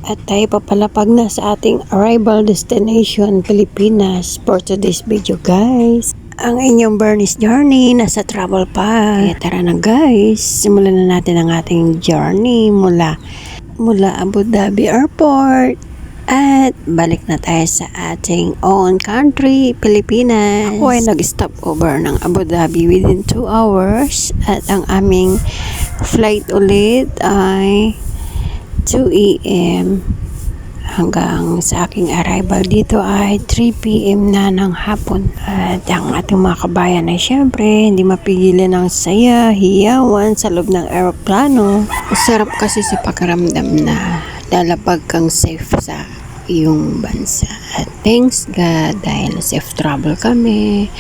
At tayo papalapag na sa ating arrival destination, Pilipinas, for today's video guys. Ang inyong Bernie's Journey nasa travel pa. Kaya tara na guys, simulan na natin ang ating journey mula Abu Dhabi Airport. At balik na tayo sa ating own country, Pilipinas. Ako ay nag-stop over ng Abu Dhabi within 2 hours. At ang aming flight ulit ay 2 AM hanggang sa aking arrival dito ay 3 PM na ng hapon. At ang ating mga kabayan ay syempre hindi mapigilan ng saya, hiyawan sa loob ng aeroplano. Masarap kasi sa pakiramdam na lalapag kang safe sa iyong bansa. At thanks God dahil safe travel kami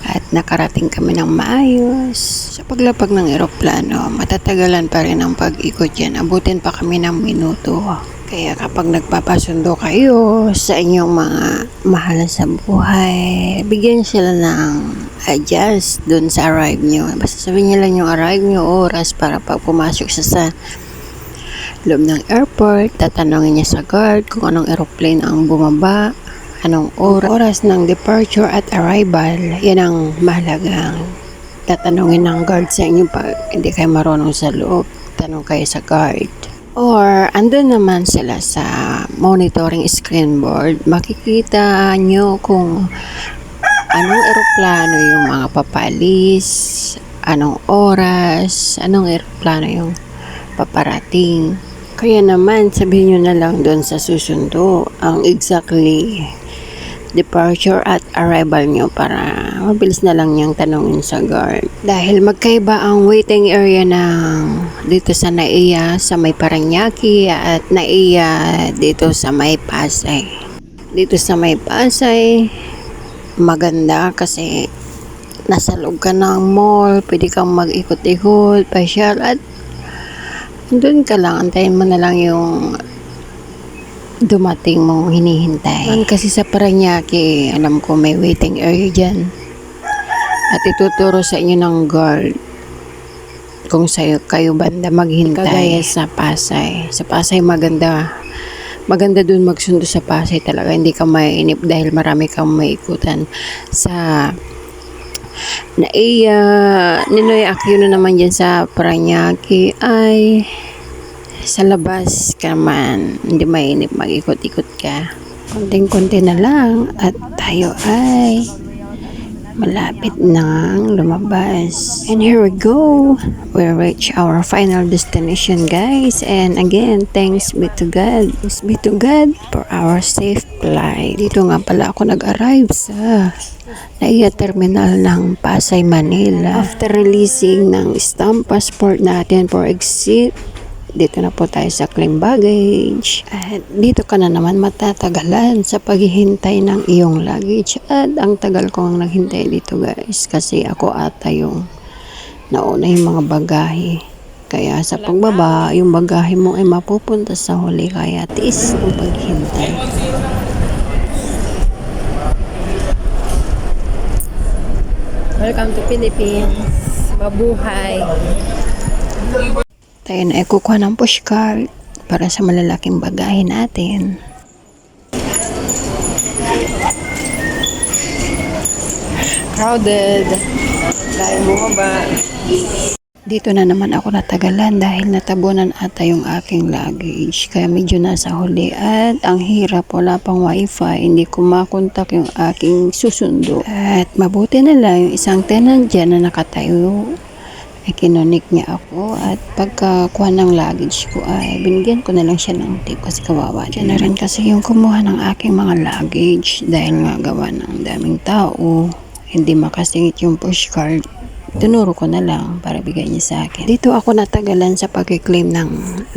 at nakarating kami ng maayos. Sa paglapag ng eroplano, matatagalan pa rin ang pag-ikot yan. Abutin pa kami ng minuto. Kaya kapag nagpapasundo kayo sa inyong mga mahal sa buhay, bigyan sila ng adjust dun sa arrive nyo. Basta sabihin nyo lang yung arrive nyo, oras para pag pumasok sa loob ng airport, tatanungin niya sa guard kung anong aeroplane ang bumaba, anong oras ng departure at arrival. Yan ang mahalagang tatanungin ng guard sa inyo pag hindi kayo marunong sa loob. Tanong kayo sa guard. Or andun naman sila sa monitoring screen board. Makikita nyo kung anong eroplano yung mga papalis, anong oras, anong eroplano yung paparating. Kaya naman sabihin nyo na lang doon sa susundo ang exactly departure at arrival nyo para mabilis na lang niyang tanongin sa guard. Dahil magkaiba ang waiting area ng dito sa NAIA sa may Parañaque at NAIA dito sa may Pasay. Dito sa may Pasay maganda kasi nasa loob ka ng mall, pwede kang mag-ikot-ikot, pasyal at doon ka lang, antayin mo na lang yung dumating mong hinihintay. Kasi sa Parañaque, alam ko may waiting area dyan. At ituturo sa inyo ng guard kung sa'yo kayo banda maghintay. Kagaya sa Pasay. Sa Pasay maganda. Maganda dun magsundo sa Pasay talaga. Hindi ka mainip dahil marami kang maikutan. Sa NAIA, Ninoy Aquino naman dyan sa Parañaque ay sa labas ka naman, hindi mainip, mag-ikot-ikot ka. Konting-konti na lang at tayo ay malapit nang lumabas. And here we go. We reach our final destination guys. And again, thanks be to God. Thanks be to God for our safe flight. Dito nga pala ako nag-arrive sa NAIA Terminal ng Pasay, Manila. After releasing ng stamp passport natin for exit, dito na po tayo sa claim baggage. At dito ka na naman matatagalan sa paghihintay ng iyong luggage. At ang tagal ko ang naghintay dito guys kasi ako ata yung nauna yung mga bagahe. Kaya sa pagbaba, yung bagahe mo ay mapupunta sa huli. Kaya tiis ang paghihintay. Welcome to Philippines. Mabuhay. Tayo na ikukuha ng pushcart para sa malalaking bagahe natin. Crowded. Dahil bumaba. Dito na naman ako natagalan dahil natabunan ata yung aking luggage. Kaya medyo nasa huli at ang hirap, wala pang wifi. Hindi ko makontak yung aking susundo. At mabuti na lang yung isang tenant dyan na nakatayo. Ay kinonik niya ako at pagkakuha ng luggage ko ay binigyan ko na lang siya ng tip kasi kawawa. Diyan na rin kasi yung kumuha ng aking mga luggage dahil nga gawa ng daming tao. Hindi makasingit yung pushcart. Tinuro ko na lang para bigay niya sa akin. Dito ako natagalan sa pag-claim ng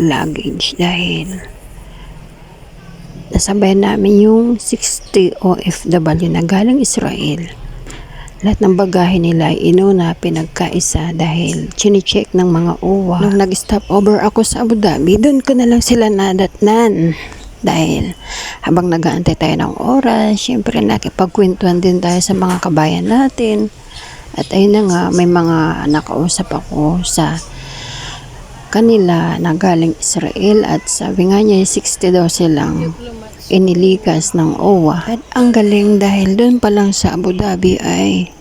luggage dahil nasabayan namin yung 60 OFW na galing Israel. Lahat ng bagahe nila ay inuna pinagkaisa dahil chine-check ng mga uwa. Nung nag-stop over ako sa Abu Dhabi, doon ko na lang sila nadatnan. Dahil habang nag-aantay tayo ng oras, syempre nakipagkwentuhan din tayo sa mga kabayan natin. At ayun na nga, may mga nakausap ako sa kanila na galing Israel at sabi nga niya 60 daw silang inilikas ng OWA. At ang galing dahil doon pa lang sa Abu Dhabi ay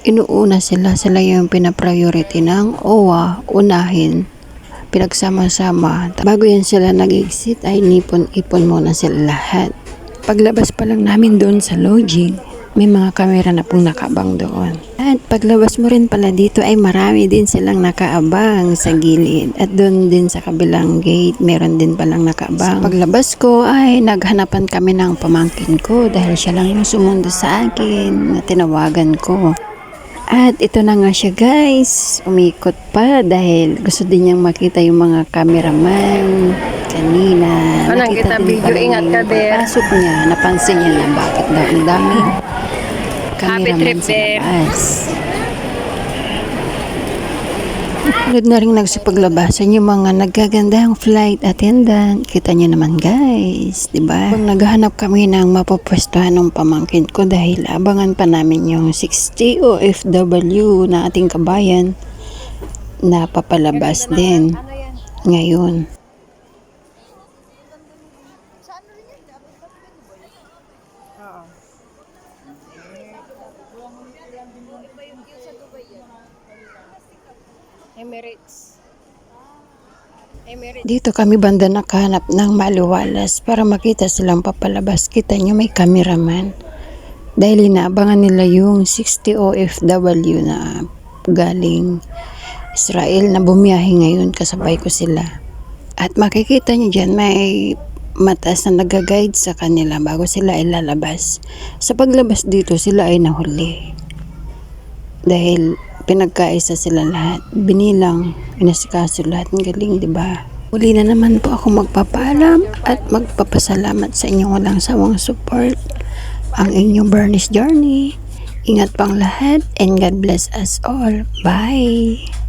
inuuna sila yung pinapriority ng OWA, unahin, pinagsama-sama. Bago yan sila nag-exit ay nipon-ipon muna sila lahat. Paglabas pa lang namin doon sa lodging, may mga kamera na pong nakabang doon. At paglabas mo rin pala dito ay marami din silang nakaabang sa gilid. At doon din sa kabilang gate, meron din palang nakaabang. Sa paglabas ko ay naghanapan kami ng pamangkin ko dahil siya lang yung sumundo sa akin na tinawagan ko. At ito na nga siya guys, umikot pa dahil gusto din niyang makita yung mga cameraman kanina. Nakita din video, pala ingat ka, yung Bear. pagpasok niya, napansin niya na bakit daw ang daming Happy cameraman trip, sa Bear. labas. Tulad na rin nagsipaglabasan yung mga naggagandang flight attendant. Kita niyo naman guys, di ba? Pag naghahanap kami ng mapapwestuhan ng pamangkin ko dahil abangan pa namin yung 60 OFW na ating kabayan na papalabas din ngayon. Emirates. Dito kami banda nakahanap ng maliwalas para makita silang papalabas. Kita nyo may cameraman. Dahil inaabangan nila yung 60 OFW na galing Israel na bumiyahe ngayon. Kasabay ko sila. At makikita nyo dyan may mataas na nag-guide sa kanila bago sila ilalabas. Sa paglabas dito sila ay nahuli. Dahil pinagkaisa sila lahat. Binilang, inasikaso lahat. Ang galing, di ba? Muli na naman po ako magpapaalam at magpapasalamat sa inyong walang sawang support. Ang inyong Bernice Journey. Ingat pang lahat and God bless us all. Bye!